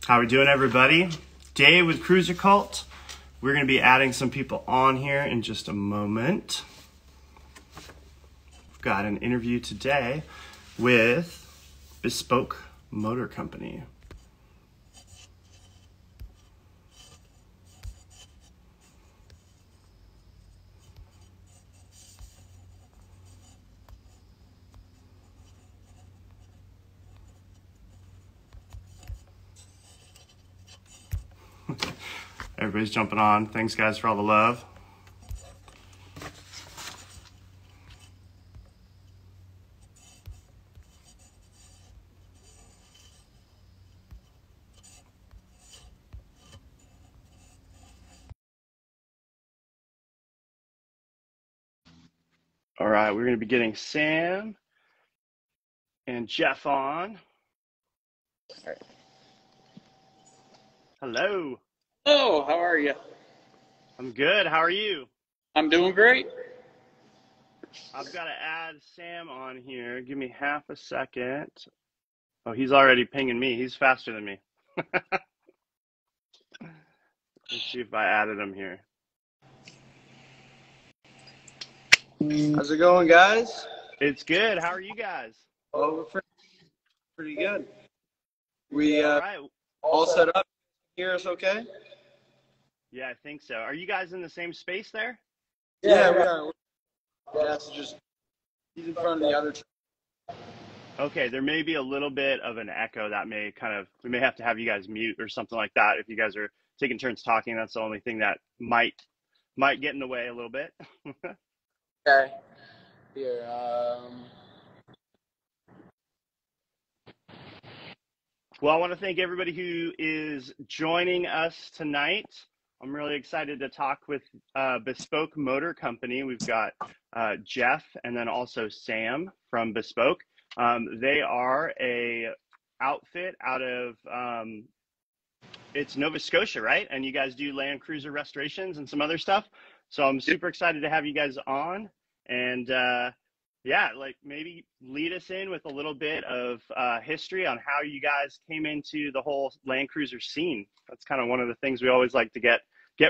How we doing, everybody? Dave with Cruiser Cult. We're going to be adding some people on here in just a moment. We've got an interview today with Bespoke Motor Company. Everybody's jumping on. Thanks, guys, for all the love. All right, we're going to be getting Sam and Jeff on. All right. Hello. Hello, how are you? I'm good. How are you? I'm doing great. I've got to add Sam on here. Give me half a second. Oh, he's already pinging me. He's faster than me. Let's see if I added him here. How's it going, guys? It's good. How are you guys? Oh, we're pretty good. We All right. all set up. Hear us okay? Yeah, I think so. Are you guys in the same space there? Yeah, we are. Yeah, so just he's in front of the other. Okay, there may be a little bit of an echo that may we may have to have you guys mute or something like that if you guys are taking turns talking. That's the only thing that might get in the way a little bit. Okay. Here. Well, I want to thank everybody who is joining us tonight. I'm really excited to talk with Bespoke Motor Company. We've got Jeff and then also Sam from Bespoke. They are a outfit out of it's Nova Scotia, right? And you guys do Land Cruiser restorations and some other stuff. So I'm super excited to have you guys on. And yeah, like maybe lead us in with a little bit of history on how you guys came into the whole Land Cruiser scene. That's kind of one of the things we always like to get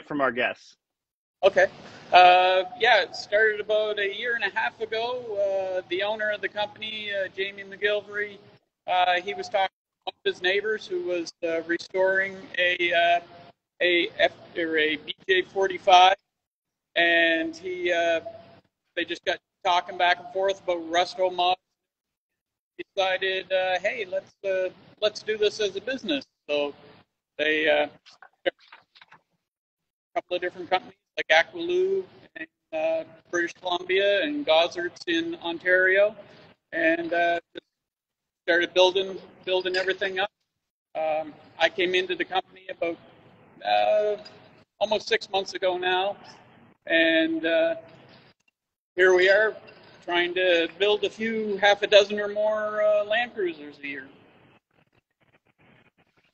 from our guests. Okay. Yeah, it started about a year and a half ago. The owner of the company, Jamie McGilvery, he was talking to one of his neighbors who was restoring a BJ45, and they just got talking back and forth about resto mods. Decided, hey, let's do this as a business. So they started a couple of different companies like Aqualoo in British Columbia and Gozzards in Ontario, and just started building everything up. I came into the company about almost 6 months ago now, and here we are trying to build half a dozen or more Land Cruisers a year.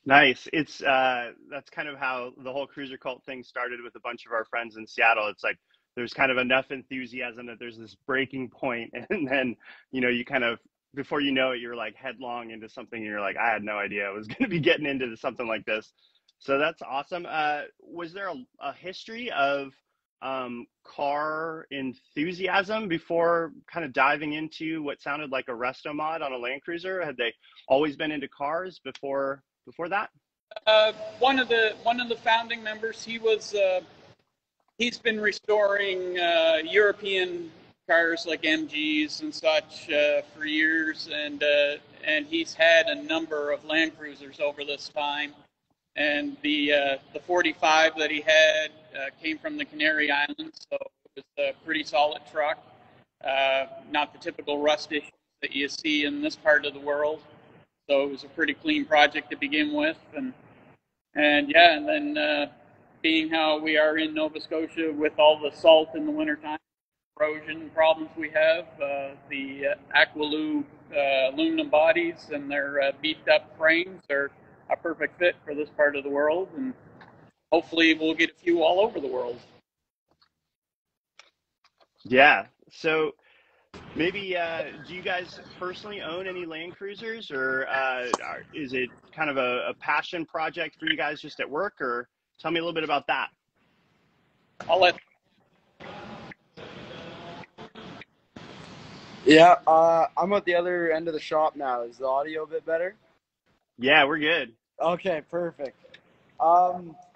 Nice. It's that's kind of how the whole Cruiser Cult thing started with a bunch of our friends in Seattle. It's like there's kind of enough enthusiasm that there's this breaking point, and then you kind of, before you know it, you're like headlong into something, and you're like, I had no idea I was going to be getting into something like this. So that's awesome. Was there a history of car enthusiasm before kind of diving into what sounded like a resto mod on a Land Cruiser? Had they always been into cars before that? One of the founding members, he's been restoring European cars like MGs and such for years, and he's had a number of Land Cruisers over this time. And the 45 that he had came from the Canary Islands, so it was a pretty solid truck. Not the typical rust issues that you see in this part of the world. So it was a pretty clean project to begin with, and then being how we are in Nova Scotia with all the salt in the wintertime, erosion problems we have, the Aqualoo aluminum bodies and their beefed up frames are a perfect fit for this part of the world, and hopefully we'll get a few all over the world. Yeah. So Maybe do you guys personally own any Land Cruisers, or is it kind of a passion project for you guys just at work? Or tell me a little bit about that. I'll let. Yeah, I'm at the other end of the shop now. Is the audio a bit better? Yeah, we're good. Okay, perfect.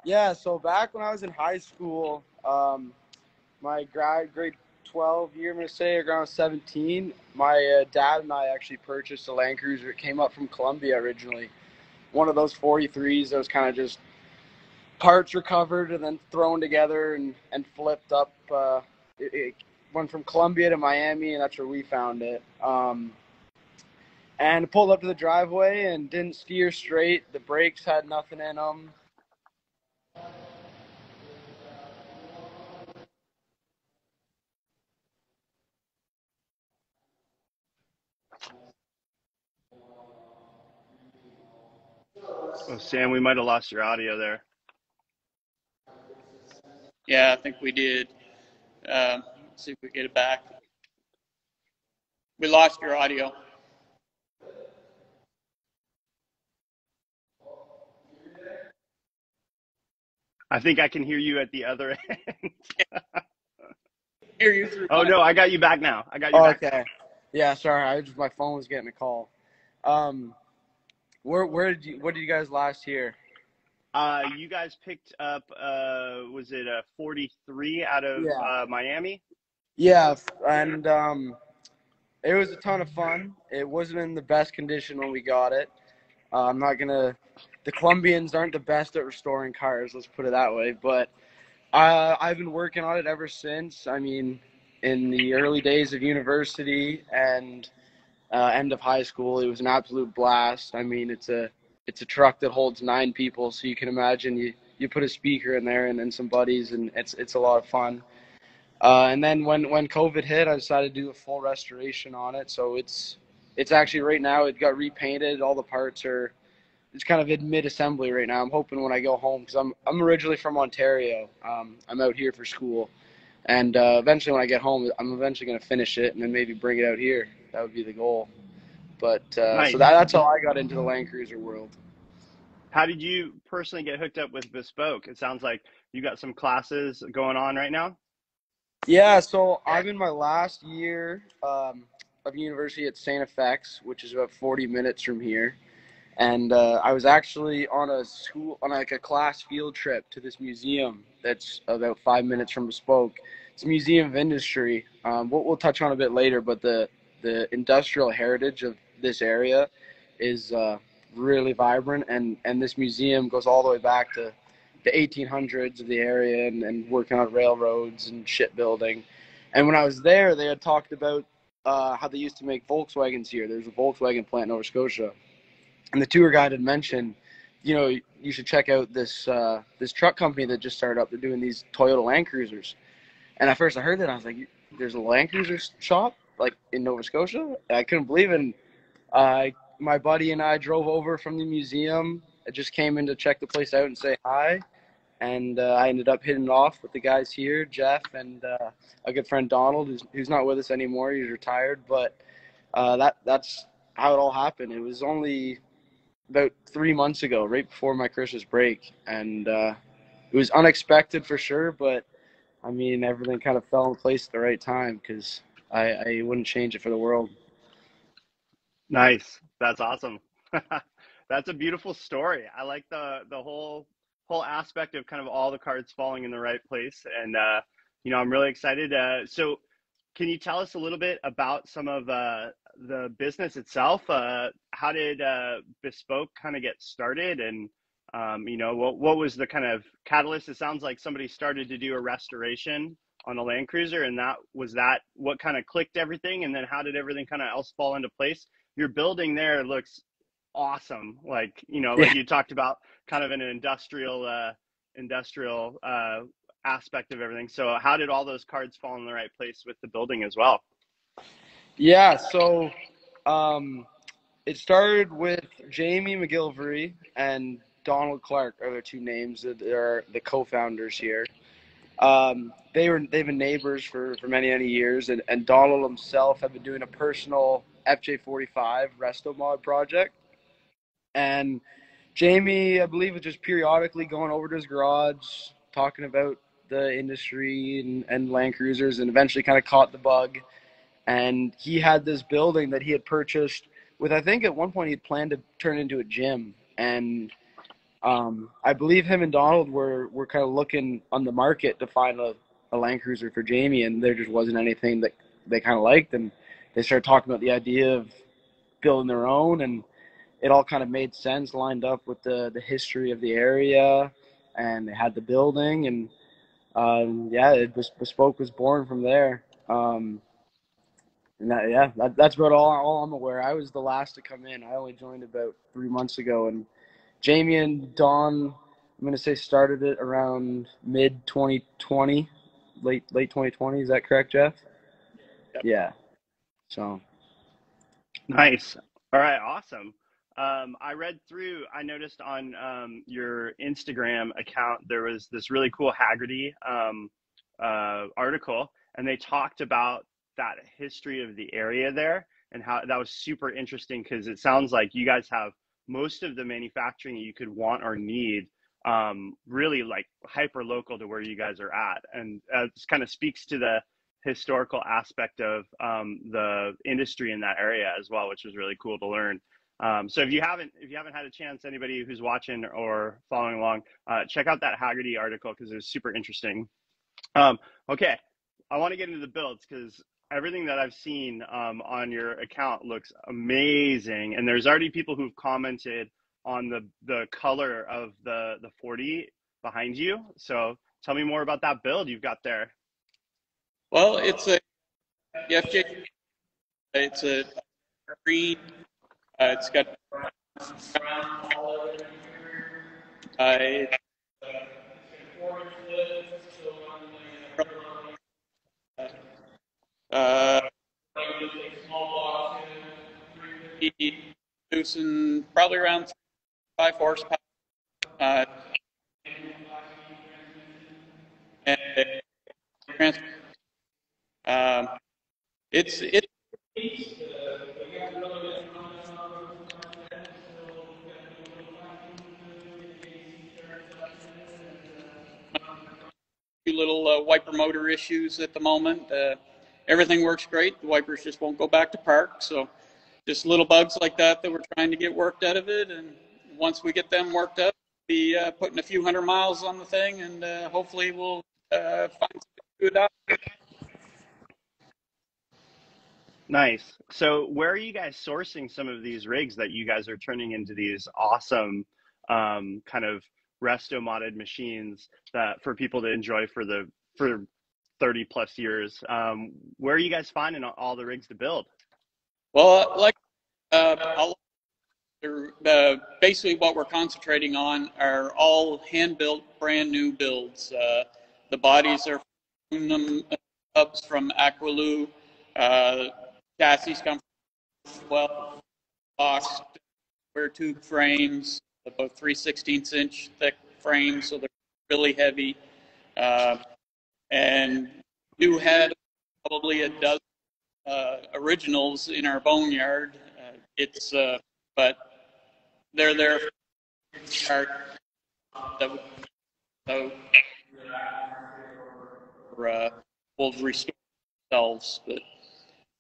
Yeah, so back when I was in high school, my grade 12 year, I'm going to say, around 17, my dad and I actually purchased a Land Cruiser. It came up from Colombia originally. One of those 43s that was kind of just parts recovered and then thrown together and flipped up. It went from Colombia to Miami, and that's where we found it. And pulled up to the driveway and didn't steer straight. The brakes had nothing in them. Oh, Sam, we might have lost your audio there. Yeah, I think we did. Let's see if we get it back. We lost your audio. I think I can hear you at the other end. Hear you through Oh my. no, I got you back now. I got you Oh, back okay. Yeah, sorry. My phone was getting a call. What did you guys last hear? You guys picked up, was it a 43 out of Yeah. Miami? Yeah, and it was a ton of fun. It wasn't in the best condition when we got it. I'm not gonna. The Colombians aren't the best at restoring cars. Let's put it that way. But I've been working on it ever since. I mean, in the early days of university and end of high school, it was an absolute blast. I mean, it's a truck that holds 9 people, so you can imagine you put a speaker in there and some buddies, and it's a lot of fun. And then when COVID hit, I decided to do a full restoration on it. So it's actually right now it got repainted. All the parts are it's kind of in mid assembly right now. I'm hoping when I go home because I'm originally from Ontario. I'm out here for school, and eventually when I get home, I'm eventually going to finish it and then maybe bring it out here. That would be the goal. But so Nice. that's how I got into the Land Cruiser world. How did you personally get hooked up with Bespoke? It sounds like you got some classes going on right now. Yeah, so I'm in my last year of university at St. FX, which is about 40 minutes from here. And I was actually on a class field trip to this museum that's about 5 minutes from Bespoke. It's a museum of industry. We'll touch on a bit later, but the industrial heritage of this area is really vibrant, and this museum goes all the way back to the 1800s of the area and working on railroads and shipbuilding. And when I was there, they had talked about how they used to make Volkswagens here. There's a Volkswagen plant in Nova Scotia, and the tour guide had mentioned, you should check out this truck company that just started up. They're doing these Toyota Land Cruisers. And at first I heard that, I was like, "There's a Land Cruiser shop like in Nova Scotia?" And I couldn't believe it. And, my buddy and I drove over from the museum. I just came in to check the place out and say hi. And I ended up hitting it off with the guys here, Jeff and a good friend Donald, who's not with us anymore. He's retired, but that's how it all happened. It was only about 3 months ago, right before my Christmas break, and it was unexpected for sure. But I mean, everything kind of fell in place at the right time because I wouldn't change it for the world. Nice. That's awesome. That's a beautiful story. I like the whole aspect of kind of all the cards falling in the right place, and I'm really excited. So, can you tell us a little bit about some of the business itself? How did Bespoke kind of get started, and what was the kind of catalyst? It sounds like somebody started to do a restoration on a Land Cruiser, and that what kind of clicked everything, and then how did everything kind of else fall into place? Your building there looks awesome. Like, Yeah. like you talked about kind of an industrial aspect of everything. So how did all those cards fall in the right place with the building as well? Yeah. So it started with Jamie McGilvery and Donald Clark are the two names that are the co-founders here. They've been neighbors for many years, and Donald himself had been doing a personal FJ45 resto mod project, and Jamie, I believe, was just periodically going over to his garage, talking about the industry and Land Cruisers, and eventually kind of caught the bug. And he had this building that he had purchased with, I think at one point he'd planned to turn it into a gym. And I believe him and Donald were kind of looking on the market to find a Land Cruiser for Jamie, and there just wasn't anything that they kind of liked. And they started talking about the idea of building their own, and it all kind of made sense, lined up with the history of the area, and they had the building, and Bespoke was born from there. That's about all I'm aware. I was the last to come in. I only joined about 3 months ago, and Jamie and Don, I'm going to say, started it around mid 2020, late 2020. Is that correct, Jeff? Yep. Yeah. So. Nice. All right. Awesome. I noticed on your Instagram account, there was this really cool Haggerty article, and they talked about that history of the area there and how that was super interesting, because it sounds like you guys have most of the manufacturing you could want or need, really like hyper local to where you guys are at. And this kind of speaks to the historical aspect of the industry in that area as well, which was really cool to learn. So if you haven't had a chance, anybody who's watching or following along, check out that Haggerty article, because it was super interesting. Okay, I want to get into the builds, because everything that I've seen on your account looks amazing, and there's already people who've commented on the color of the 40 behind you. So tell me more about that build you've got there. Well, it's a FJ. It's a green. It's got producing probably around 5 horsepower. And it's few little wiper motor issues at the moment. Everything works great. The wipers just won't go back to park. So just little bugs like that we're trying to get worked out of it. And once we get them worked up, be putting a few 100 miles on the thing, and hopefully we'll find something good out. Nice. So where are you guys sourcing some of these rigs that you guys are turning into these awesome kind of resto modded machines that for people to enjoy for 30 plus years? Where are you guys finding all the rigs to build? Well, basically what we're concentrating on are all hand-built, brand new builds. The bodies are aluminum hubs from Aqualoo. Chassis come from boxed square tube frames, about 3/16" thick frames, so they're really heavy. And do have probably a dozen originals in our boneyard. But they're there for will restore themselves. But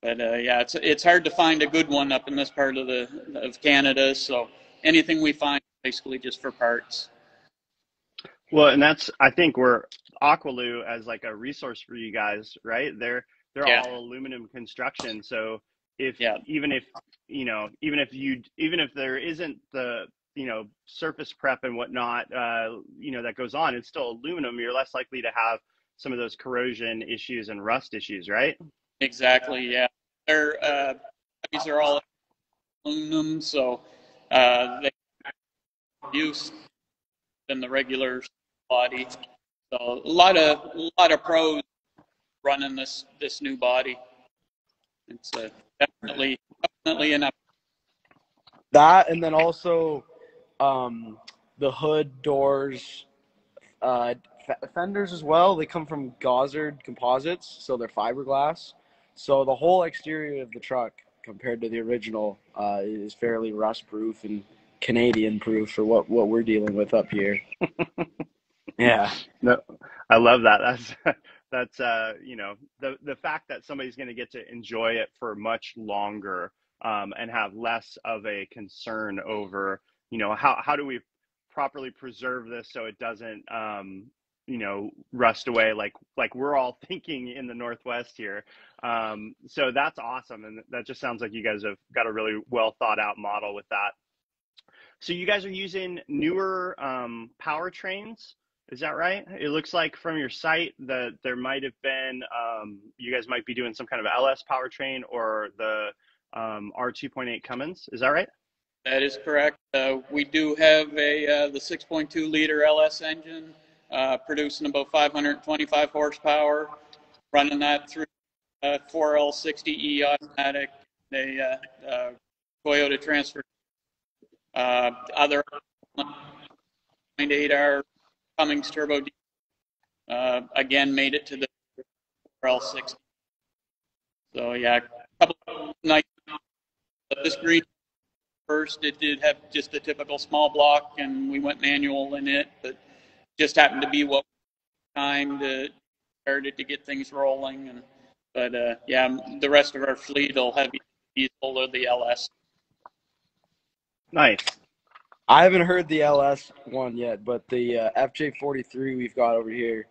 yeah, it's hard to find a good one up in this part of Canada. So anything we find basically just for parts. Well, and I think we're Aqualoo as like a resource for you guys, right? They're all aluminum construction. So even if there isn't the surface prep and whatnot that goes on, it's still aluminum. You're less likely to have some of those corrosion issues and rust issues, right? Exactly. Yeah, these are all aluminum, so they use in the regular body. So a lot of pros running this new body. It's definitely enough. That, and then also the hood doors fenders as well. They come from Gozard composites, so they're fiberglass. So the whole exterior of the truck, compared to the original, is fairly rust-proof and Canadian-proof for what we're dealing with up here. Yeah. No, I love that. That's you know, the fact that somebody's going to get to enjoy it for much longer, and have less of a concern over, you know, how do we properly preserve this so it doesn't, you know, rust away like we're all thinking in the Northwest here. So that's awesome, and that just sounds like you guys have got a really well thought out model with that. So you guys are using newer powertrains, is that right? It looks like from your site that there might have been, you guys might be doing some kind of LS powertrain or the R2.8 Cummins, is that right? That is correct. We do have the 6.2 liter LS engine producing about 525 horsepower, running that through 4L60E automatic, a Toyota transfer. Other 0.8R Cummins turbo again made it to the 4L60. So yeah, a couple of nice. This green first, it did have just a typical small block, and we went manual in it, but just happened to be what time to started to get things rolling. And but yeah, the rest of our fleet will have diesel or the LS. Nice. I haven't heard the LS one yet, but the FJ43 we've got over here,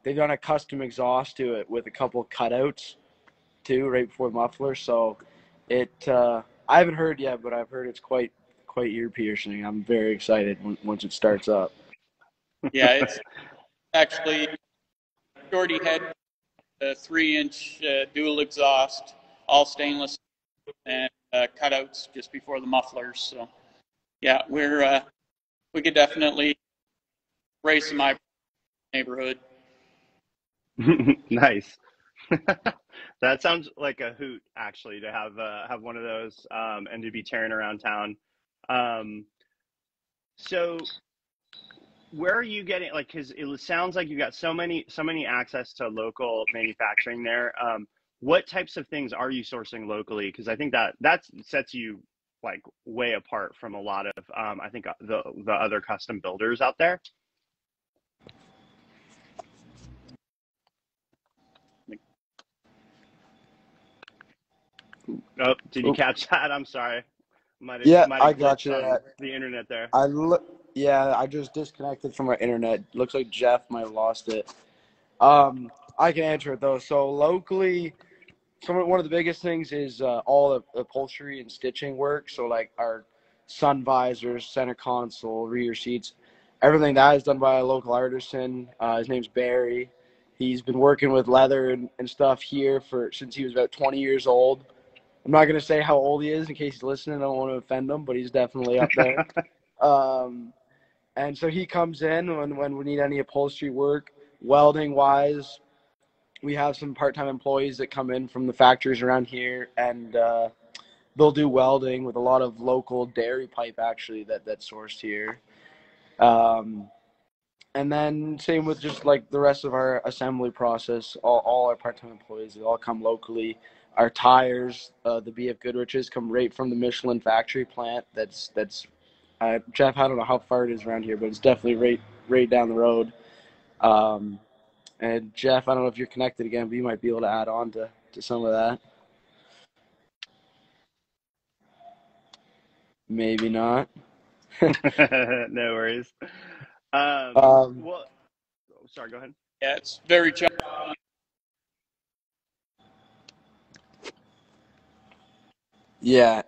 they've done a custom exhaust to it with a couple cutouts too, right before the muffler. So it, I haven't heard yet, but I've heard it's quite ear piercing. I'm very excited once it starts up. Yeah, it's actually Shorty had a 3-inch dual exhaust, all stainless, and cutouts just before the mufflers. So yeah, we could definitely race in my neighborhood. Nice. That sounds like a hoot, actually, to have one of those, and to be tearing around town. So where are you getting, like, because it sounds like you've got so many access to local manufacturing there. What types of things are you sourcing locally? Because I think that sets you like way apart from a lot of, I think the other custom builders out there. Oh, did you catch that? I'm sorry. Might Yeah, have I got glitched you. on the internet there. Yeah, I just disconnected from our internet. Looks like Jeff might have lost it. I can answer it though. So locally, one of the biggest things is all the upholstery and stitching work. So like our sun visors, center console, rear seats, everything that is done by a local artisan. His name's Barry. He's been working with leather and stuff here since he was about 20 years old. I'm not going to say how old he is in case he's listening. I don't want to offend him, but he's definitely up there. And so he comes in when we need any upholstery work. Welding-wise, we have some part-time employees that come in from the factories around here, and they'll do welding with a lot of local dairy pipe, actually, that's sourced here. And then same with just like the rest of our assembly process. All our part-time employees, they all come locally. Our tires, the BF Goodriches, come right from the Michelin factory plant. That's Jeff, I don't know how far it is around here, but it's definitely right down the road. And Jeff, I don't know if you're connected again, but you might be able to add on to some of that. Maybe not. No worries. Well, sorry, go ahead. Yeah, it's very challenging. Yeah.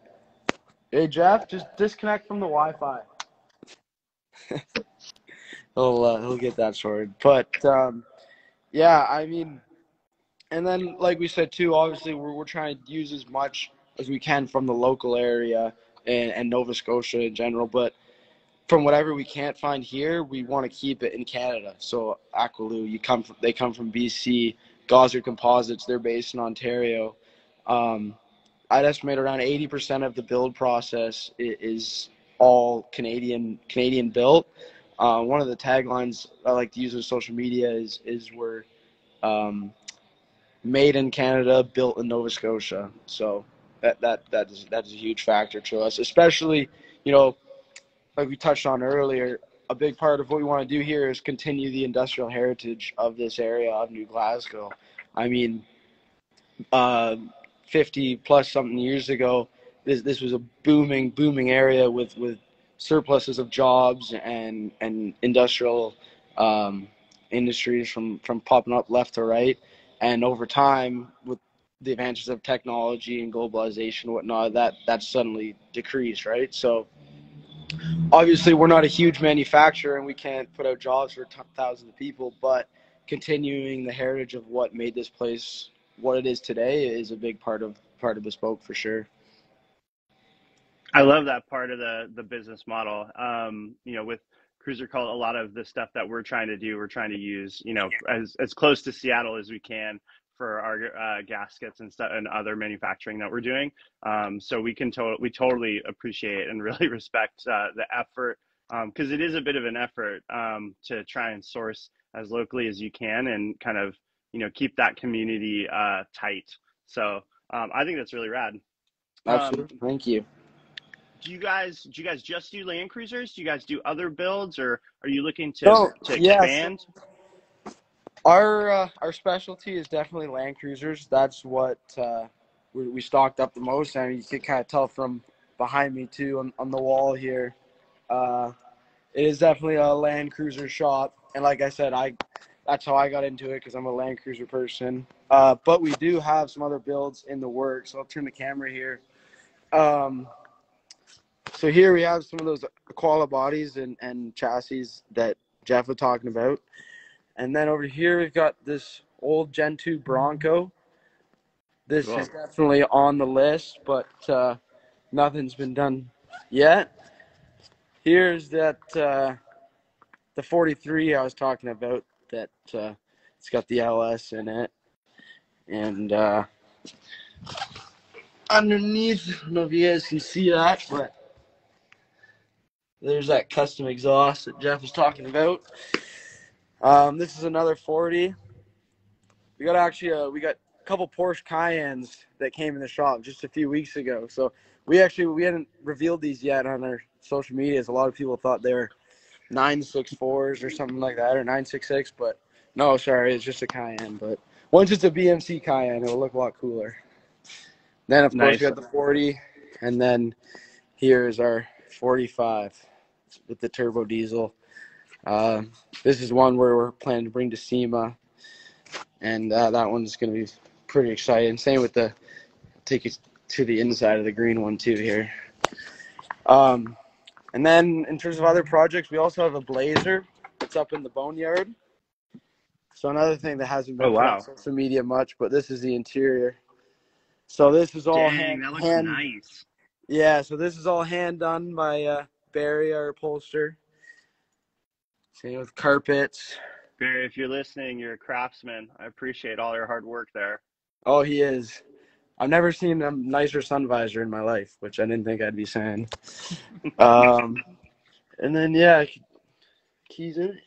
Hey, Jeff, just disconnect from the Wi-Fi. He'll get that sorted. But yeah, I mean, and then like we said too, obviously we're trying to use as much as we can from the local area and Nova Scotia in general. But from whatever we can't find here, we want to keep it in Canada. So Aqualoo, they come from BC. Gozard Composites, they're based in Ontario. I'd estimate around 80% of the build process is all Canadian built. One of the taglines I like to use on social media is we're made in Canada, built in Nova Scotia. So that is a huge factor to us, especially, you know, like we touched on earlier. A big part of what we want to do here is continue the industrial heritage of this area of New Glasgow. I mean, 50 plus something years ago, this was a booming area with surpluses of jobs and industrial industries from popping up left to right. And over time, with the advances of technology and globalization and whatnot, that suddenly decreased, right? So obviously we're not a huge manufacturer and we can't put out jobs for thousands of people, but continuing the heritage of what made this place what it is today is a big part of Bespoke for sure. I love that part of the business model. You know, with Cruiser Cult, a lot of the stuff that we're trying to do, we're trying to use, you know, as close to Seattle as we can for our gaskets and stuff and other manufacturing that we're doing. So we totally appreciate and really respect the effort, because it is a bit of an effort to try and source as locally as you can and kind of, you know, keep that community tight. So I think that's really rad. Absolutely. Thank you. Do you guys just do Land Cruisers? Do you guys do other builds, or are you looking to expand? So our specialty is definitely Land Cruisers. That's what we stocked up the most. I mean, you can kind of tell from behind me too on the wall here. It is definitely a Land Cruiser shop, and like I said, that's how I got into it because I'm a Land Cruiser person. But we do have some other builds in the works. So I'll turn the camera here. So here we have some of those Aquala bodies and chassis that Jeff was talking about. And then over here we've got this old Gen 2 Bronco. This is definitely on the list, but nothing's been done yet. Here's that the 43 I was talking about that it's got the LS in it. And underneath, I don't know if you guys can see that, but there's that custom exhaust that Jeff was talking about. This is another 40. We got a couple Porsche Cayennes that came in the shop just a few weeks ago. So we hadn't revealed these yet on our social medias. A lot of people thought they were 964s or something like that, or 966, but no, sorry, it's just a Cayenne. But once it's a BMC Cayenne, it'll look a lot cooler. Then of course we got the 40, and then here's our 45 with the turbo diesel. This is one where we're planning to bring to SEMA, and that one's going to be pretty exciting. Same with take you to the inside of the green one too here. And then in terms of other projects, we also have a Blazer. It's up in the boneyard. So another thing that hasn't been put on social media much, but this is the interior. So this is all that looks nice. Yeah, so this is all hand done by Barry, our upholster. Same with carpets. Barry, if you're listening, you're a craftsman. I appreciate all your hard work there. Oh, he is. I've never seen a nicer sun visor in my life, which I didn't think I'd be saying. And then, yeah, keys in it.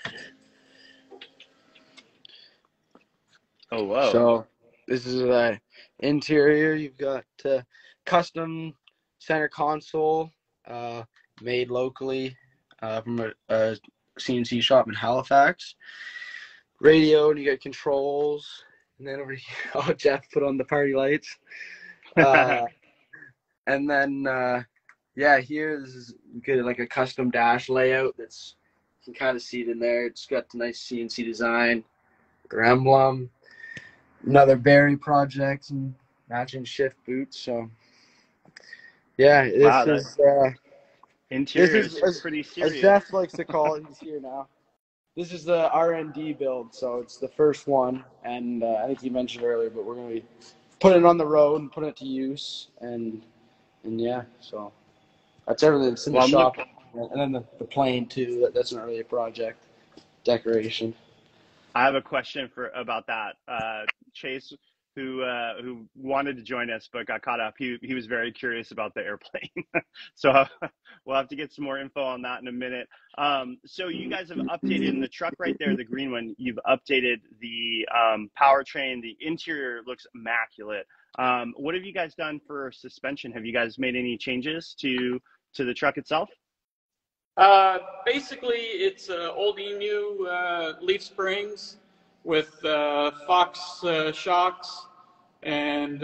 Oh, whoa. So this is the interior. You've got custom center console made locally from a CNC shop in Halifax. Radio, and you got controls. And then over here, Jeff put on the party lights. And then, here this is good, like a custom dash layout that's, you can kind of see it in there. It's got the nice CNC design, their emblem, another Barry project, and matching shift boots. So, yeah, this interior is pretty serious. As Jeff likes to call it, he's here now. This is the R&D build, so it's the first one, and I think you mentioned earlier, but we're going to be putting it on the road and putting it to use, and yeah, so that's everything that's in the shop. And then the plane, too, that's not really a project, decoration. I have a question about that. Chase, who wanted to join us but got caught up. He was very curious about the airplane. So we'll have to get some more info on that in a minute. So you guys have updated in the truck right there, the green one. You've updated the powertrain. The interior looks immaculate. What have you guys done for suspension? Have you guys made any changes to the truck itself? Basically, it's old Emu leaf springs with Fox shocks and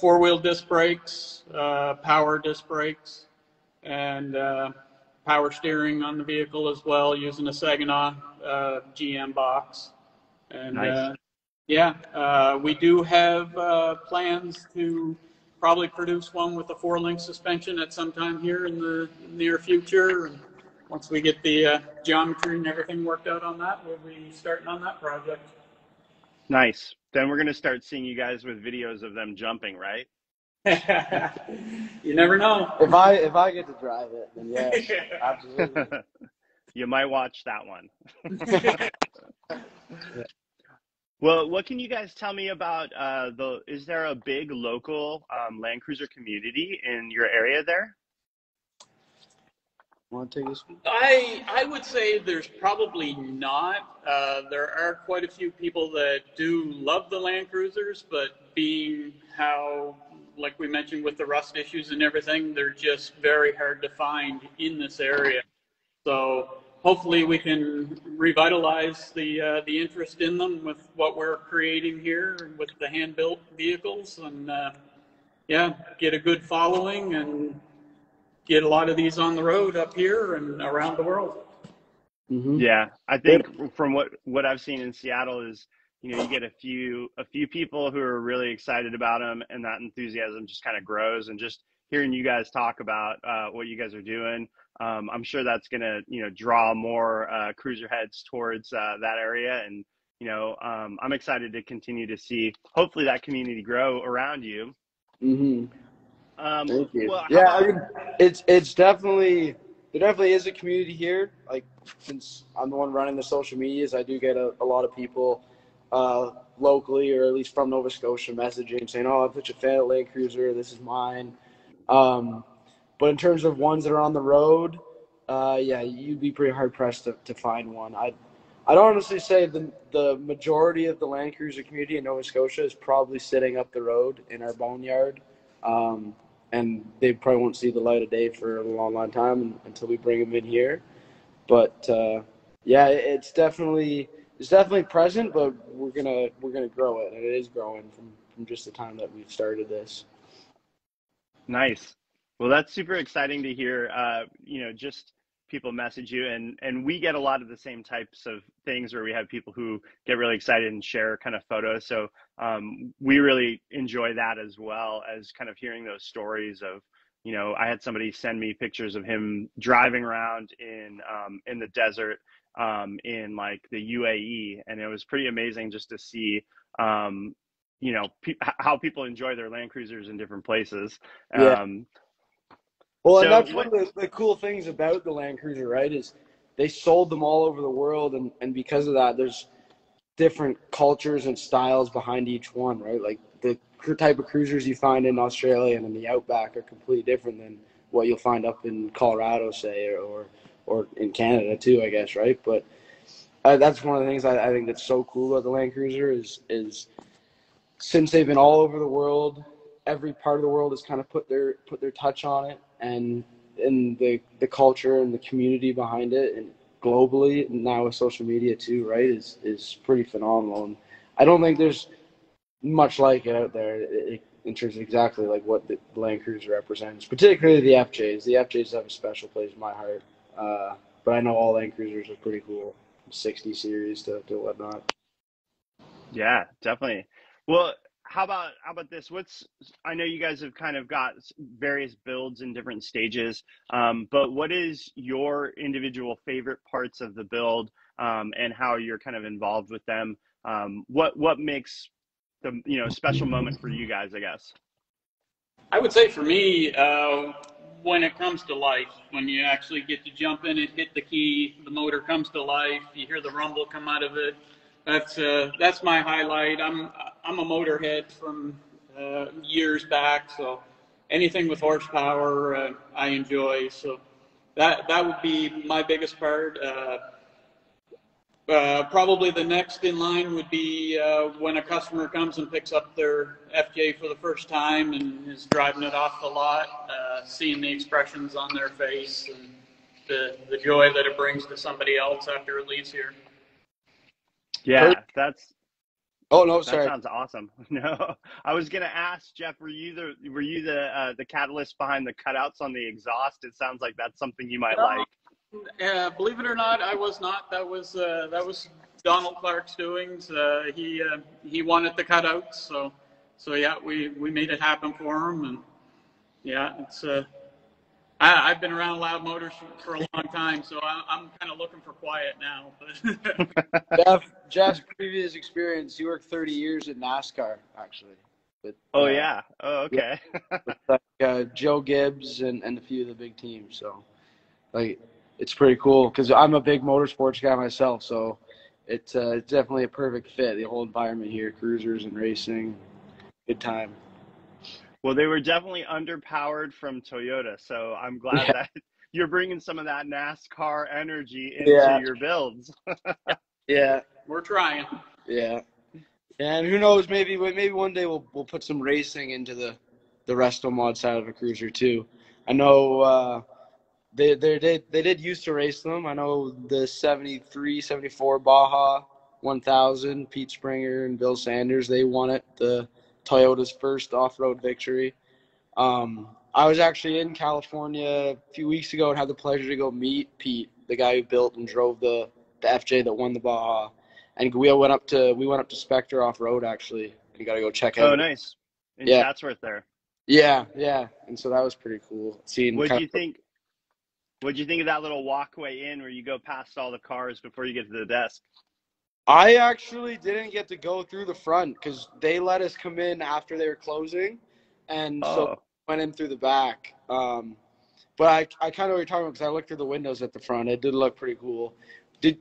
four-wheel disc brakes, power disc brakes, and power steering on the vehicle as well, using a Saginaw GM box. And nice. yeah, we do have plans to probably produce one with a 4-link suspension at some time here in the near future. And once we get the geometry and everything worked out on that, we'll be starting on that project. Nice. Then we're going to start seeing you guys with videos of them jumping, right? You never know. If I get to drive it, then yes, absolutely. You might watch that one. Well, what can you guys tell me about is there a big local Land Cruiser community in your area there? Want to take this? I would say there's probably not. There are quite a few people that do love the Land Cruisers, but being how, like we mentioned with the rust issues and everything, they're just very hard to find in this area. So hopefully we can revitalize the interest in them with what we're creating here with the hand-built vehicles, and yeah, get a good following and get a lot of these on the road up here and around the world. Mm-hmm. Yeah, I think from what I've seen in Seattle is, you know, you get a few people who are really excited about them, and that enthusiasm just kind of grows. And just hearing you guys talk about what you guys are doing, I'm sure that's going to, you know, draw more cruiser heads towards that area. And, you know, I'm excited to continue to see, hopefully, that community grow around you. Mm-hmm. Thank you. Well, yeah, I mean, it's definitely, there definitely is a community here. Like, since I'm the one running the social medias, I do get a lot of people locally, or at least from Nova Scotia, messaging saying, "Oh, I'm such a fan of Land Cruiser. This is mine." But in terms of ones that are on the road, yeah, you'd be pretty hard pressed to find one. I'd honestly say the majority of the Land Cruiser community in Nova Scotia is probably sitting up the road in our boneyard. And they probably won't see the light of day for a long, long time until we bring them in here. But yeah, it's definitely present, but we're gonna grow it, and it is growing from just the time that we've started this. Nice. Well, that's super exciting to hear. You know, just people message you, and we get a lot of the same types of things where we have people who get really excited and share kind of photos. So we really enjoy that, as well as kind of hearing those stories of, you know, I had somebody send me pictures of him driving around in the desert in like the UAE, and it was pretty amazing just to see you know, how people enjoy their Land Cruisers in different places. Yeah. Well, and so that's one of the cool things about the Land Cruiser, right, is they sold them all over the world, and because of that, there's different cultures and styles behind each one, right? Like the type of cruisers you find in Australia and in the Outback are completely different than what you'll find up in Colorado, say, or in Canada too, I guess, right? But that's one of the things I think that's so cool about the Land Cruiser is since they've been all over the world, every part of the world has kind of put their touch on it, and the culture and the community behind it, and globally, and now with social media too, right, is pretty phenomenal. And I don't think there's much like it out there in terms of exactly like what the Land Cruiser represents, particularly the FJs. The FJs have a special place in my heart, but I know all Land Cruisers are pretty cool, 60 series to whatnot. Yeah, definitely. Well, how about this? I know you guys have kind of got various builds in different stages, but what is your individual favorite parts of the build, and how you're kind of involved with them? What makes the, you know, special moment for you guys, I guess? I would say for me, when it comes to life, when you actually get to jump in and hit the key, the motor comes to life, you hear the rumble come out of it. That's my highlight. I'm a motorhead from years back, so anything with horsepower I enjoy. So that would be my biggest part. Probably the next in line would be when a customer comes and picks up their FJ for the first time and is driving it off the lot, seeing the expressions on their face and the joy that it brings to somebody else after it leaves here. Yeah, Oh no, that sorry. sounds awesome. No, I was gonna ask Jeff, were you the catalyst behind the cutouts on the exhaust? It sounds like that's something you might like. Believe it or not, I was not. That was Donald Clark's doings. He wanted the cutouts, so yeah, we made it happen for him, and yeah, it's I've been around loud motors for a long time, so I'm kind of looking for quiet now. Jeff's previous experience, he worked 30 years in NASCAR, actually. But, Oh yeah. Oh okay. with Joe Gibbs and a few of the big teams. So, like, it's pretty cool because I'm a big motorsports guy myself. So, it's definitely a perfect fit. The whole environment here, cruisers and racing, good time. Well, they were definitely underpowered from Toyota, so I'm glad Yeah. that you're bringing some of that NASCAR energy into Yeah. your builds. Yeah. We're trying. Yeah. And who knows? Maybe one day we'll put some racing into the resto mod side of a cruiser too. I know they did used to race them. I know the 73, 74 Baja 1000, Pete Springer and Bill Sanders, they won it. The Toyota's first off-road victory. I was actually in California a few weeks ago and had the pleasure to go meet Pete, the guy who built and drove the FJ that won the Baja. And we went up to Spectre off road actually. You got to go check out. Oh, nice. In Yeah. Chatsworth there. Yeah. And so that was pretty cool. What'd you think of that little walkway in where you go past all the cars before you get to the desk? I actually didn't get to go through the front because they let us come in after they were closing, and so went in through the back. But I kind of know what you're talking about because I looked through the windows at the front. It did look pretty cool.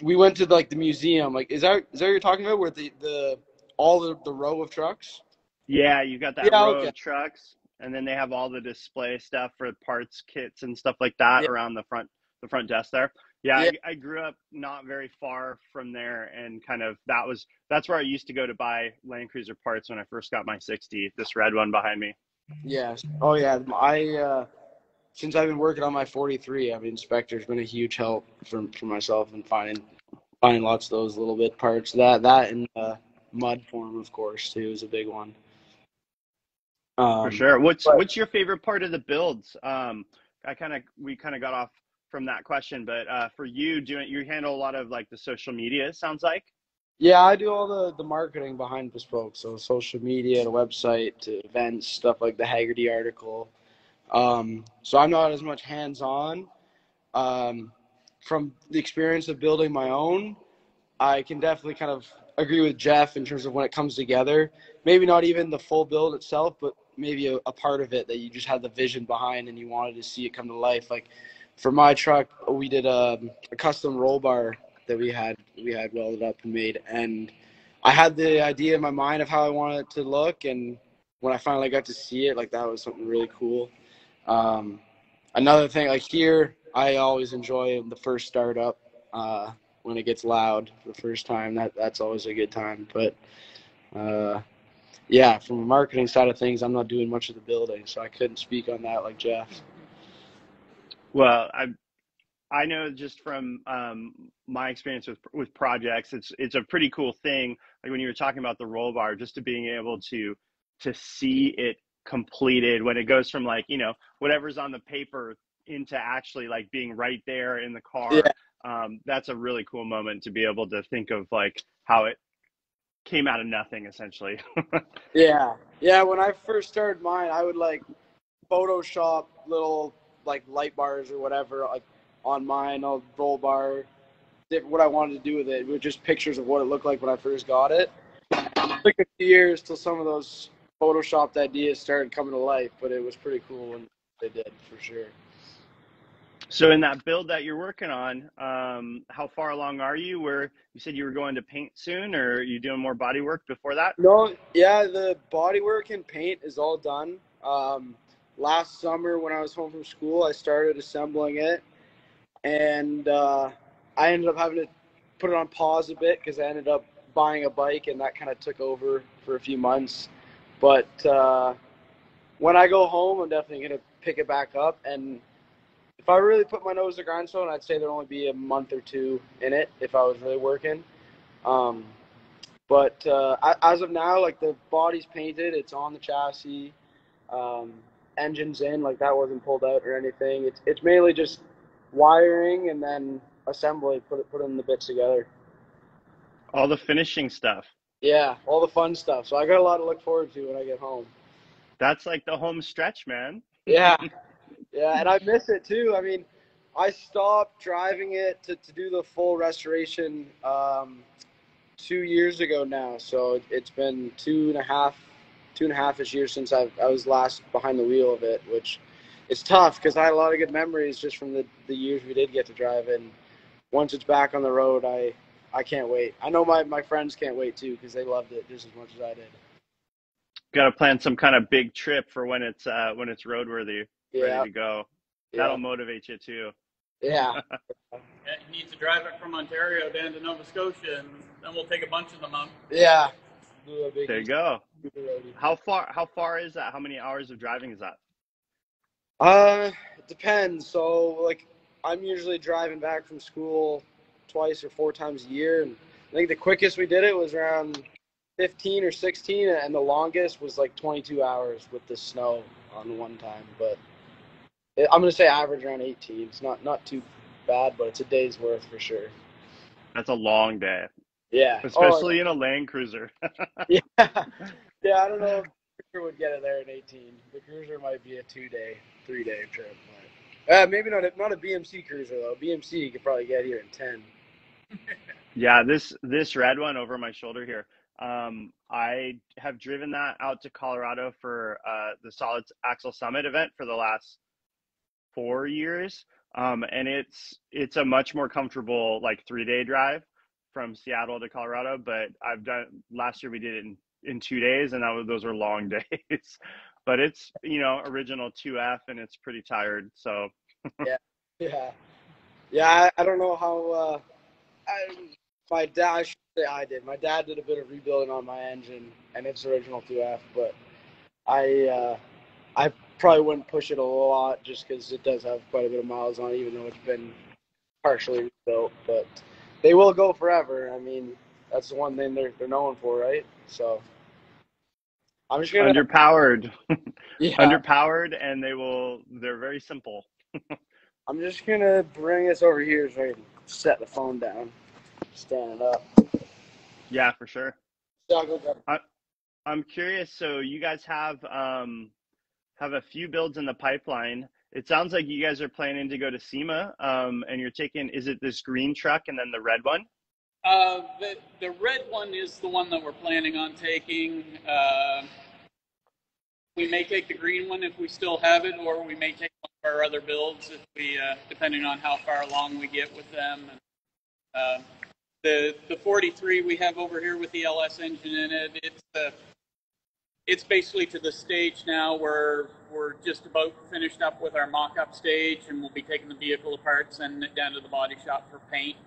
We went to like the museum? Like is that what you're talking about? Where the row of trucks? Yeah, you got that Yeah. row Okay. of trucks, and then they have all the display stuff for parts kits and stuff like that Yeah. around the front desk there. Yeah, Yeah. I grew up not very far from there, and kind of that's where I used to go to buy Land Cruiser parts when I first got my 60, this red one behind me. Yes. Oh yeah. I since I've been working on my 43, I mean, Spectre's been a huge help for myself in finding lots of those little bit parts. That and mud form, of course, too, is a big one. For sure. But What's your favorite part of the builds? We kind of got off from that question, but for you, you handle a lot of like the social media, it sounds like. yeah, I do all the marketing behind Bespoke, so social media, the website, to events, stuff like the Haggerty article. So I'm not as much hands-on. From the experience of building my own, I can definitely kind of agree with Jeff in terms of when it comes together. Maybe not even the full build itself, but maybe a part of it that you just had the vision behind and you wanted to see it come to life. Like for my truck, we did a custom roll bar that we had welded up and made, and I had the idea in my mind of how I wanted it to look, and when I finally got to see it, like that was something really cool. Another thing, like here, I always enjoy the first startup. When it gets loud for the first time, that's always a good time. But yeah, from the marketing side of things, I'm not doing much of the building, so I couldn't speak on that like Jeff. Well, I know just from my experience with projects, it's a pretty cool thing. Like when you were talking about the roll bar, just to being able to see it completed when it goes from like, whatever's on the paper into actually like being right there in the car. Yeah. That's a really cool moment to be able to think of like how it came out of nothing essentially. Yeah. When I first started mine, I would like Photoshop little like light bars or whatever like on mine, a roll bar, what I wanted to do with it. It was just pictures of what it looked like when I first got it. It took a few years till some of those Photoshopped ideas started coming to life, but it was pretty cool when they did, for sure. So in that build that you're working on, how far along are you? Where you said you were going to paint soon, or are you doing more body work before that? No, yeah, the body work and paint is all done. Last summer when I was home from school, I started assembling it, and I ended up having to put it on pause a bit because I ended up buying a bike, and that kind of took over for a few months. But when I go home, I'm definitely going to pick it back up. And if I really put my nose to the grindstone, I'd say there'd only be a month or two in it if I was really working. Um, but as of now, like the body's painted, it's on the chassis, um, engine's in, like that wasn't pulled out or anything. It's mainly just wiring and then assembly, putting the bits together. All the finishing stuff. Yeah, all the fun stuff. So I got a lot to look forward to when I get home. That's like the home stretch, man. Yeah, yeah, and I miss it too. I mean, I stopped driving it to do the full restoration 2 years ago now. So it's been two and a half-ish years since I was last behind the wheel of it, which is tough because I had a lot of good memories just from the years we did get to drive. And once it's back on the road, I can't wait. I know my friends can't wait too because they loved it just as much as I did. Got to plan some kind of big trip for when it's roadworthy, ready Yeah, to go. yeah, That'll motivate you too. yeah. Yeah, he needs to drive it from Ontario down to Nova Scotia, and then we'll take a bunch of them up. Yeah. There you go. How far is that? How many hours of driving is that? It depends. So like I'm usually driving back from school twice or four times a year, and I think the quickest we did it was around 15 or 16, and the longest was like 22 hours with the snow on one time. But I'm gonna say average around 18. It's not too bad, but it's a day's worth for sure. That's a long day, Yeah. Oh, especially in a Land Cruiser. yeah. Yeah. I don't know if the Cruiser would get it there in 18. The Cruiser might be a 2-day, 3-day trip. But, maybe not a BMC Cruiser though. BMC you could probably get here in 10. Yeah, this red one over my shoulder here. I have driven that out to Colorado for the Solid Axle Summit event for the last 4 years. And it's a much more comfortable like 3-day drive from Seattle to Colorado. But I've done last year we did it in 2 days, and those were long days. But it's original 2F, and it's pretty tired. So Yeah, yeah, yeah. I don't know how. My dad, I should say I did. My dad did a bit of rebuilding on my engine, and it's original 2F. But I probably wouldn't push it a lot just because it does have quite a bit of miles on it, even though it's been partially rebuilt. But they will go forever. I mean, that's the one thing they're known for, right? So I'm just gonna. underpowered, Yeah, underpowered, and they're very simple. I'm just gonna bring this over here so I can set the phone down, stand it up. Yeah, for sure. So I'll go grab. I, I'm curious. So you guys have a few builds in the pipeline. It sounds like you guys are planning to go to SEMA, and you're taking, is it this green truck and then the red one? The red one is the one that we're planning on taking. We may take the green one if we still have it, or we may take one of our other builds if we, depending on how far along we get with them. And, the 43 we have over here with the LS engine in it, it's basically to the stage now where we're just about finished up with our mock-up stage, and we'll be taking the vehicle apart, sending it down to the body shop for paint.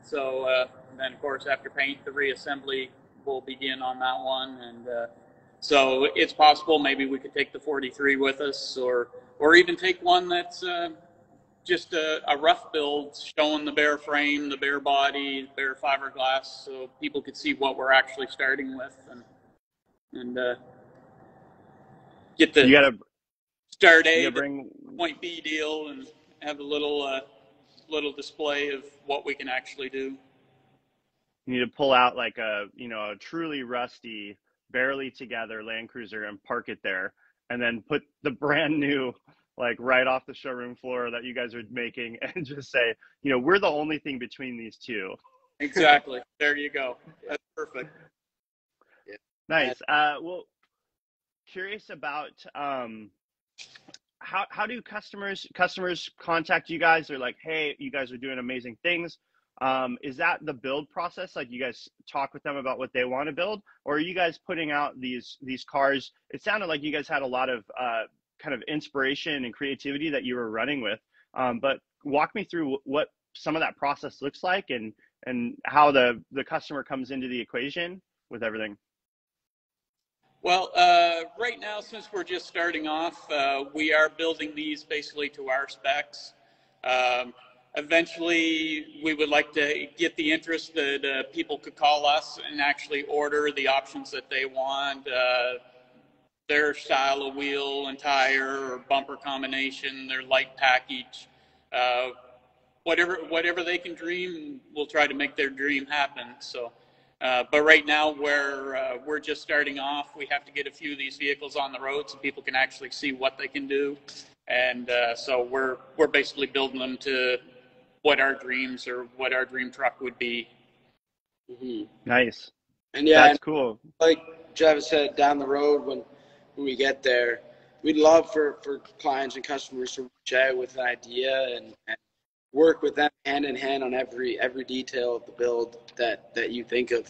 So then, of course, after paint, the reassembly will begin on that one. And so it's possible maybe we could take the 43 with us, or even take one that's just a rough build showing the bare frame, the bare body, bare fiberglass, so people could see what we're actually starting with, and get the You gotta start you A, gotta the bring point B deal, and have a little display of what we can actually do. you need to pull out like a truly rusty, barely together Land Cruiser and park it there, and then put the brand new like right off the showroom floor that you guys are making, and just say, we're the only thing between these two. Exactly. There you go. That's perfect. Yeah. Nice. Well, curious about how do customers contact you guys? They're like, hey, you guys are doing amazing things. Is that the build process? Like, you guys talk with them about what they want to build, or are you guys putting out these cars? It sounded like you guys had a lot of kind of inspiration and creativity that you were running with. But walk me through what some of that process looks like, and how the customer comes into the equation with everything. Well, right now, since we're just starting off, we are building these basically to our specs. Eventually, we would like to get the interest that people could call us and actually order the options that they want, their style of wheel and tire or bumper combination, their light package, whatever they can dream, we'll try to make their dream happen. So. But right now, we're just starting off. We have to get a few of these vehicles on the road so people can actually see what they can do, and so we're basically building them to what our dreams or what our dream truck would be. Mm-hmm. Nice. And yeah, that's cool. Like Travis said, down the road when we get there, we'd love for clients and customers to reach out with an idea and work with them hand in hand on every detail of the build that you think of.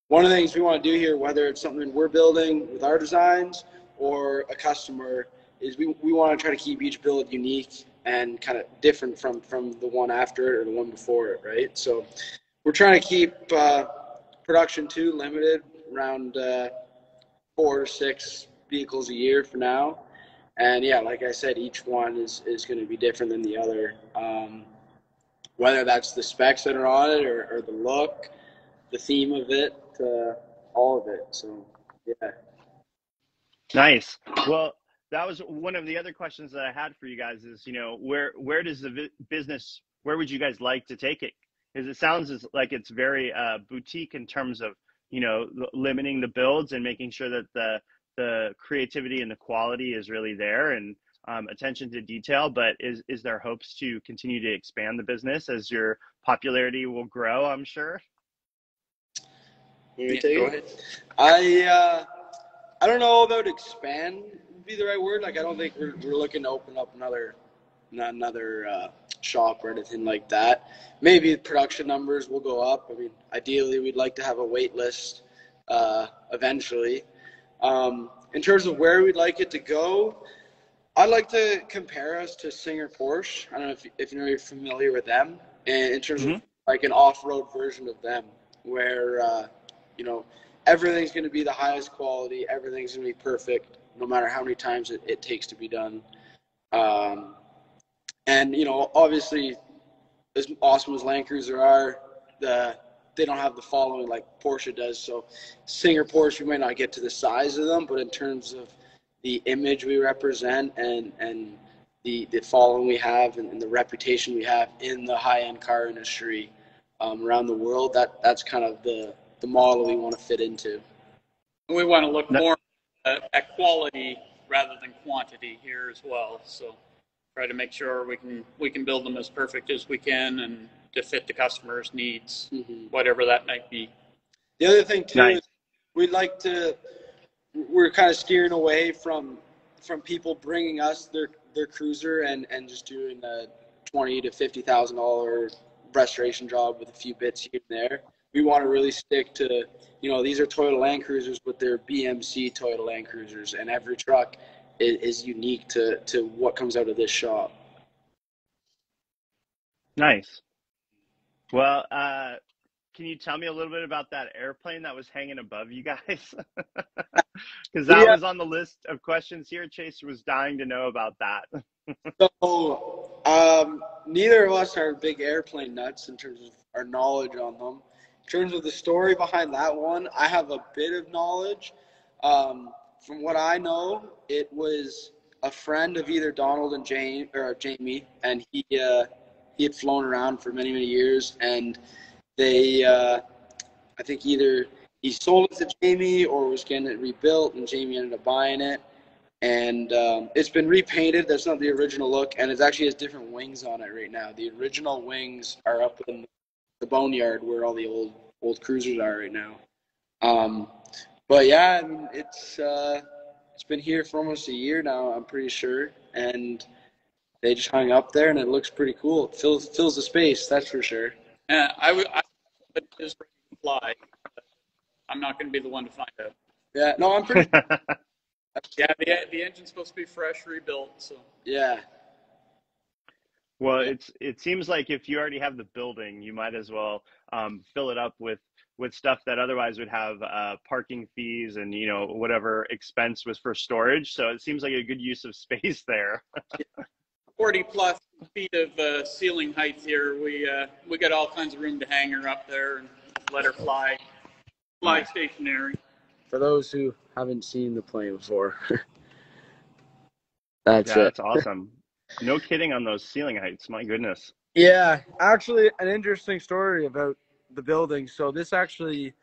One of the things we want to do here, whether it's something we're building with our designs or a customer, is we want to try to keep each build unique and kind of different from the one after it or the one before it, right? So we're trying to keep production too limited, around 4 to 6 vehicles a year for now. And yeah, like I said, each one is going to be different than the other. Whether that's the specs that are on it or the look, the theme of it, all of it. So yeah. Nice. Well, that was one of the other questions that I had for you guys is, where does the business, where would you guys like to take it? Because it sounds like it's very boutique in terms of, limiting the builds and making sure that the creativity and the quality is really there, and attention to detail. But is there hopes to continue to expand the business as your popularity will grow, I'm sure? Let me take it. I don't know about expand would be the right word. Like, I don't think we're looking to open up another shop or anything like that. Maybe the production numbers will go up. I mean, ideally, we'd like to have a wait list eventually. In terms of where we'd like it to go, I'd like to compare us to Singer Porsche. I don't know if you're familiar with them. And in terms of like an off-road version of them, where everything's going to be the highest quality, everything's going to be perfect, no matter how many times it takes to be done. And obviously, as awesome as Land Cruiser are, they don't have the following like Porsche does. So Singer Porsche, we might not get to the size of them, but in terms of the image we represent and the following we have and the reputation we have in the high-end car industry around the world, that's kind of the model we want to fit into. We want to look more at quality rather than quantity here as well. So try to make sure we can build them as perfect as we can and to fit the customer's needs, whatever that might be. The other thing too is we're kind of steering away from people bringing us their cruiser and just doing a $20,000 to $50,000 restoration job with a few bits here and there. We want to really stick to, these are Toyota Land Cruisers, but they're BMC Toyota Land Cruisers, and every truck is unique to what comes out of this shop. Nice. Well, can you tell me a little bit about that airplane that was hanging above you guys? Because that was on the list of questions here. Chase was dying to know about that. So, neither of us are big airplane nuts in terms of our knowledge on them. In terms of the story behind that one, I have a bit of knowledge. From what I know, it was a friend of either Donald and Jamie, and he had flown around for many, many years, and they, I think either he sold it to Jamie or was getting it rebuilt, and Jamie ended up buying it. And it's been repainted. That's not the original look, and it actually has different wings on it right now. The original wings are up in the boneyard where all the old cruisers are right now. But yeah, I mean, it's been here for almost a year now, I'm pretty sure, and they just hung up there, and it looks pretty cool. It fills the space, that's for sure. I is ready to fly. I'm not going to be the one to find out. Yeah, no, I'm pretty. Yeah, the engine's supposed to be fresh, rebuilt. So Yeah. Well, it seems like if you already have the building, you might as well fill it up with stuff that otherwise would have parking fees and whatever expense was for storage. So it seems like a good use of space there. 40 plus feet of ceiling height here. We got all kinds of room to hang her up there and let her fly stationary. For those who haven't seen the plane before, that's it. That's awesome. No kidding on those ceiling heights. My goodness. Yeah, actually, an interesting story about the building. So this actually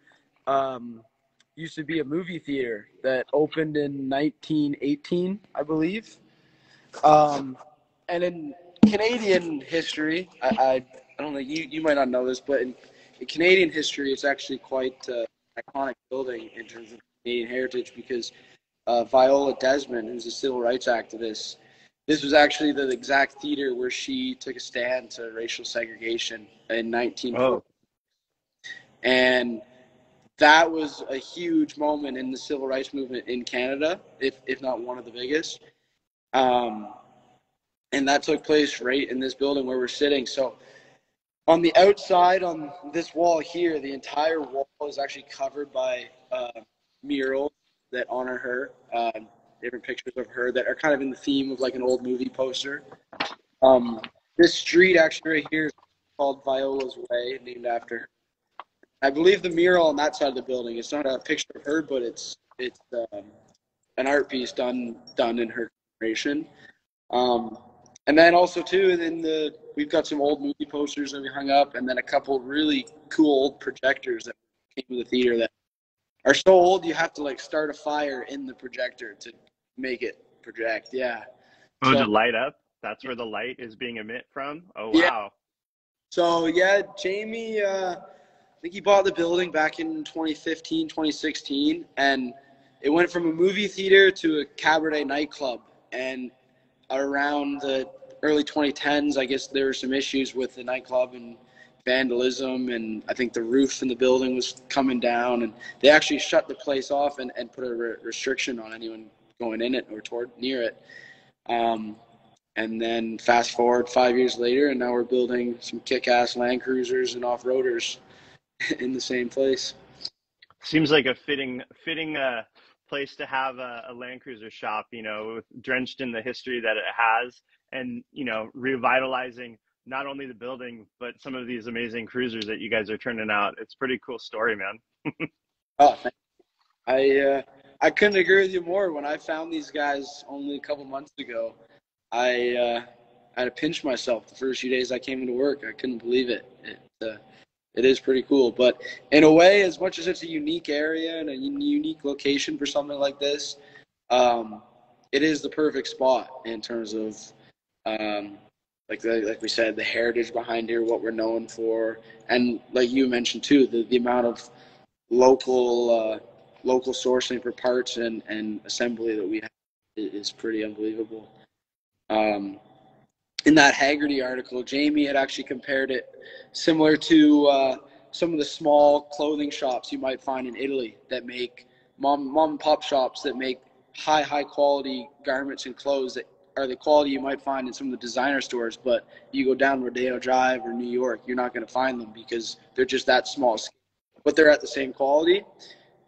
used to be a movie theater that opened in 1918, I believe. And in Canadian history, I don't know, you might not know this, but in Canadian history, it's actually quite an iconic building in terms of Canadian heritage because Viola Desmond, who's a civil rights activist, this was actually the exact theater where she took a stand to racial segregation in 1940. Oh. And that was a huge moment in the civil rights movement in Canada, if not one of the biggest. And that took place right in this building where we're sitting. So on the outside, on this wall here, the entire wall is actually covered by murals that honor her, different pictures of her that are kind of in the theme of like an old movie poster. This street actually right here is called Viola's Way, named after her. I believe the mural on that side of the building, it's not a picture of her, but it's an art piece done in her commemoration. And then also too, we've got some old movie posters that we hung up, and then a couple really cool old projectors that came to the theater that are so old you have to like start a fire in the projector to make it project. Yeah. Oh, to light up? That's where the light is being emitted from? Oh, wow. Yeah. So, yeah, Jamie, I think he bought the building back in 2015, 2016, and it went from a movie theater to a cabaret nightclub. And around the early 2010s, I guess there were some issues with the nightclub and vandalism, and I think the roof in the building was coming down, and they actually shut the place off and put a restriction on anyone going in it or near it. And then fast forward 5 years later, and now we're building some kick-ass Land Cruisers and off-roaders in the same place. Seems like a fitting place to have a Land Cruiser shop, drenched in the history that it has, and revitalizing not only the building but some of these amazing cruisers that you guys are turning out. It's a pretty cool story, man. Oh, thank you. I couldn't agree with you more. When I found these guys only a couple months ago, I had to pinch myself the first few days I came into work. I couldn't believe it. It is pretty cool. But in a way, as much as it's a unique area and a unique location for something like this, it is the perfect spot in terms of, like we said, the heritage behind here, what we're known for. And like you mentioned, too, the amount of local sourcing for parts and assembly that we have is pretty unbelievable. In that Haggerty article, Jamie had actually compared it similar to some of the small clothing shops you might find in Italy that make mom and pop shops that make high quality garments and clothes that are the quality you might find in some of the designer stores. But you go down Rodeo Drive or New York, you're not going to find them because they're just that small, but they're at the same quality.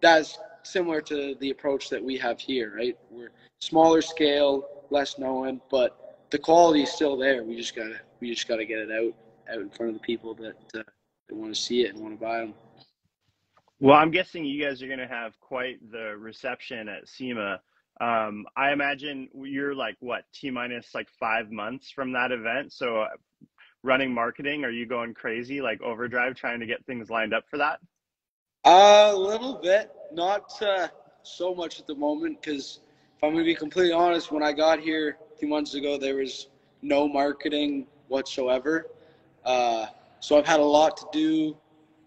That's similar to the approach that we have here, right? We're smaller scale, less known, but the quality is still there. We just gotta get it out in front of the people that want to see it and want to buy them. Well, I'm guessing you guys are going to have quite the reception at SEMA. I imagine you're like T-minus 5 months from that event. So running marketing, are you going crazy, like overdrive, trying to get things lined up for that? A little bit, not so much at the moment, because if I'm going to be completely honest, when I got here 2 months ago, there was no marketing whatsoever. So I've had a lot to do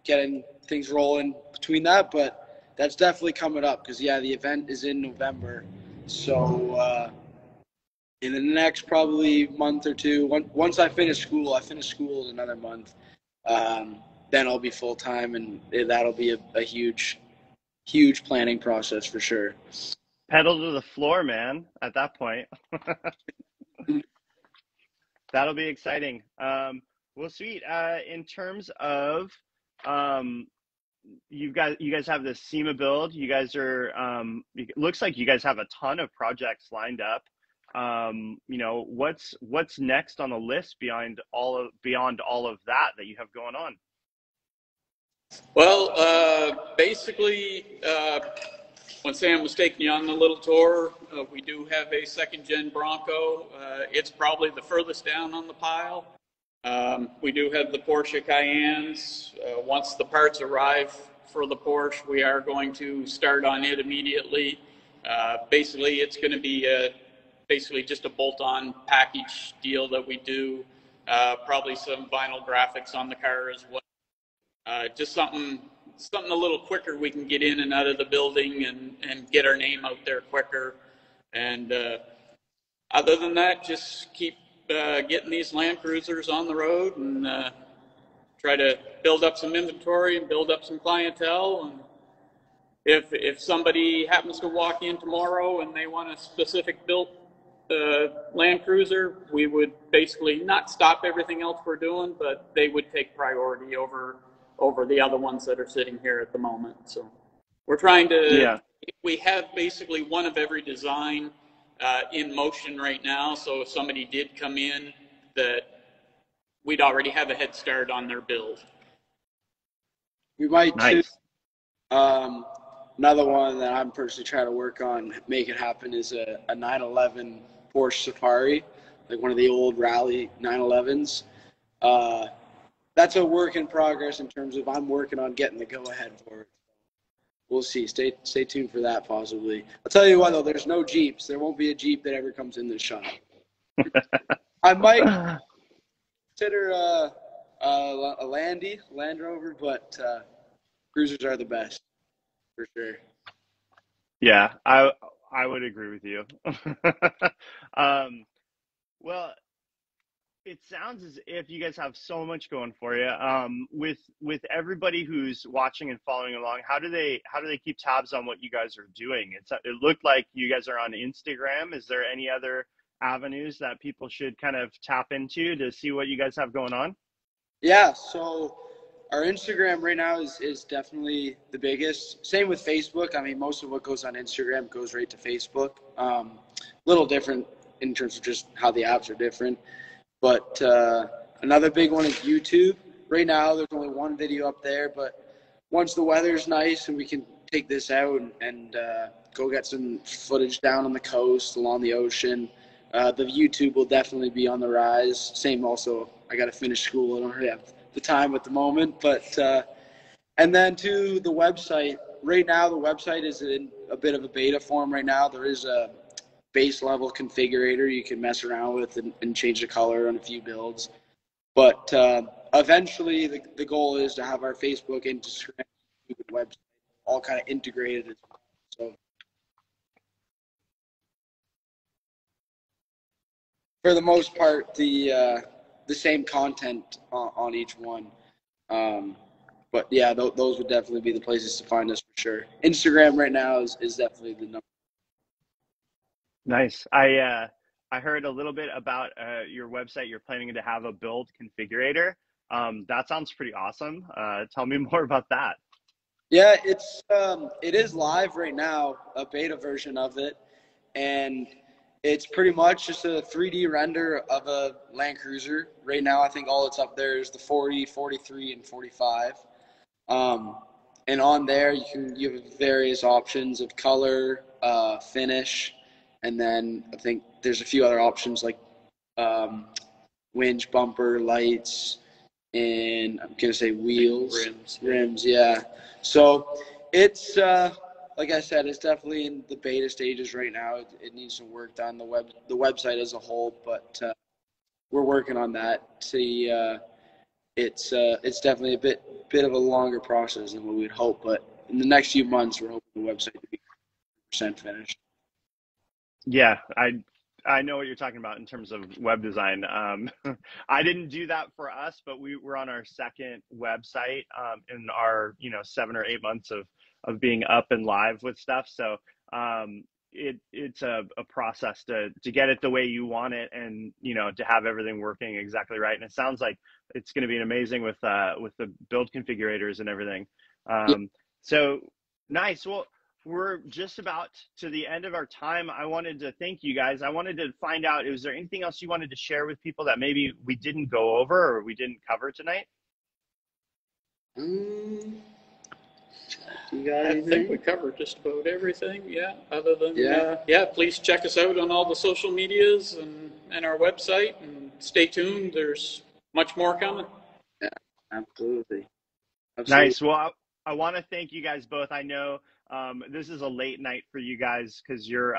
getting things rolling between that, but that's definitely coming up because, the event is in November. So in the next probably month or two. Once I finish school in another month. Then I'll be full time, and that'll be a huge planning process for sure. Pedal to the floor, man. At that point, that'll be exciting. Well, sweet. In terms of, you guys have this SEMA build. You guys are, it looks like you guys have a ton of projects lined up. What's next on the list beyond all of that you have going on? Well, basically, when Sam was taking you on the little tour, we do have a second-gen Bronco. It's probably the furthest down on the pile. We do have the Porsche Cayennes. Once the parts arrive for the Porsche, we are going to start on it immediately. Basically, it's going to be basically just a bolt-on package deal that we do. Probably some vinyl graphics on the car as well. Just something a little quicker. We can get in and out of the building and get our name out there quicker. And other than that, just keep getting these Land Cruisers on the road and try to build up some inventory and build up some clientele. And if somebody happens to walk in tomorrow and they want a specific built Land Cruiser, we would basically not stop everything else we're doing, but they would take priority over the other ones that are sitting here at the moment. So we're trying to, we have basically one of every design in motion right now. So if somebody did come in, that we'd already have a head start on their build. We might too. Another one that I'm personally trying to work on, make it happen, is a 911 Porsche Safari, like one of the old rally 911s. That's a work in progress in terms of I'm working on getting the go-ahead for it. We'll see. Stay tuned for that possibly. I'll tell you what, though, there's no Jeeps. There won't be a Jeep that ever comes in this shop. I might consider a Land Rover, but cruisers are the best for sure. Yeah, I would agree with you. Well, it sounds as if you guys have so much going for you. With everybody who's watching and following along, how do they keep tabs on what you guys are doing? It looked like you guys are on Instagram. Is there any other avenues that people should kind of tap into to see what you guys have going on? Yeah, so our Instagram right now is definitely the biggest. Same with Facebook. I mean, most of what goes on Instagram goes right to Facebook. Little different in terms of just how the apps are different. But another big one is YouTube. Right now, there's only one video up there, but once the weather's nice and we can take this out and go get some footage down on the coast, along the ocean, the YouTube will definitely be on the rise. Same also, I got to finish school. I don't really have the time at the moment. But and then to the website. Right now, the website is in a bit of a beta form right now. There is a base level configurator you can mess around with and change the color on a few builds. But eventually the goal is to have our Facebook, Instagram, website all kind of integrated as well. So for the most part, the same content on each one. But yeah, those would definitely be the places to find us for sure. Instagram right now is definitely the number. Nice. I heard a little bit about your website. You're planning to have a build configurator. That sounds pretty awesome. Tell me more about that. Yeah, it is live right now, a beta version of it, and it's pretty much just a 3D render of a Land Cruiser. Right now, I think all that's up there is the 40, 43, and 45. And on there, you have various options of color, finish, and then I think there's a few other options like winch, bumper, lights, and I'm going to say wheels. Rims, yeah. So it's, like I said, it's definitely in the beta stages right now. It needs some work done, the website as a whole, but we're working on that. See, it's definitely a bit of a longer process than what we'd hope, but in the next few months, we're hoping the website to be 100% finished. Yeah, I know what you're talking about in terms of web design. I didn't do that for us, but we were on our second website in our 7 or 8 months of being up and live with stuff. So it's a process to get it the way you want it, and to have everything working exactly right. And it sounds like it's going to be amazing with the build configurators and everything. So nice. Well, we're just about to the end of our time. I wanted to thank you guys. I wanted to find out, is there anything else you wanted to share with people that maybe we didn't go over or we didn't cover tonight? You got I anything? think we covered just about everything. Yeah. Other than please check us out on all the social medias and our website, and stay tuned. There's much more coming. Yeah, absolutely. Nice. Well, I want to thank you guys both. I know this is a late night for you guys because you're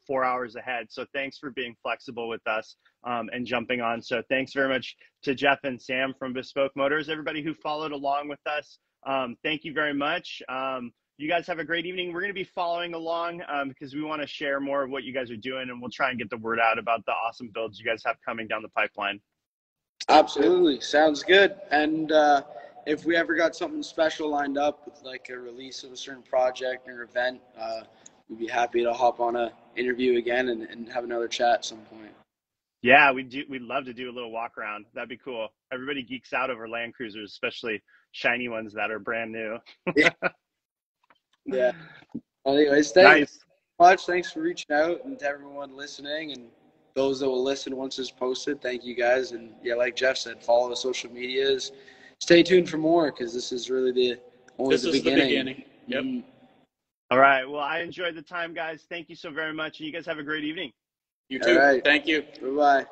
4 hours ahead. So thanks for being flexible with us and jumping on. So thanks very much to Jeff and Sam from Bespoke Motors. Everybody who followed along with us, thank you very much. You guys have a great evening. We're going to be following along because we want to share more of what you guys are doing, and we'll try and get the word out about the awesome builds you guys have coming down the pipeline. Absolutely. Sounds good. And if we ever got something special lined up with like a release of a certain project or event, we'd be happy to hop on a interview again and have another chat at some point. Yeah, we'd love to do a little walk around. That'd be cool. Everybody geeks out over Land Cruisers, especially shiny ones that are brand new. Yeah. Anyways, thanks much. Thanks for reaching out, and to everyone listening and those that will listen once it's posted. Thank you guys. And yeah, like Jeff said, follow the social medias. Stay tuned for more, because this is really the beginning. Yep. All right. Well, I enjoyed the time, guys. Thank you so very much. And you guys have a great evening. You too. All right. Thank you. Bye-bye.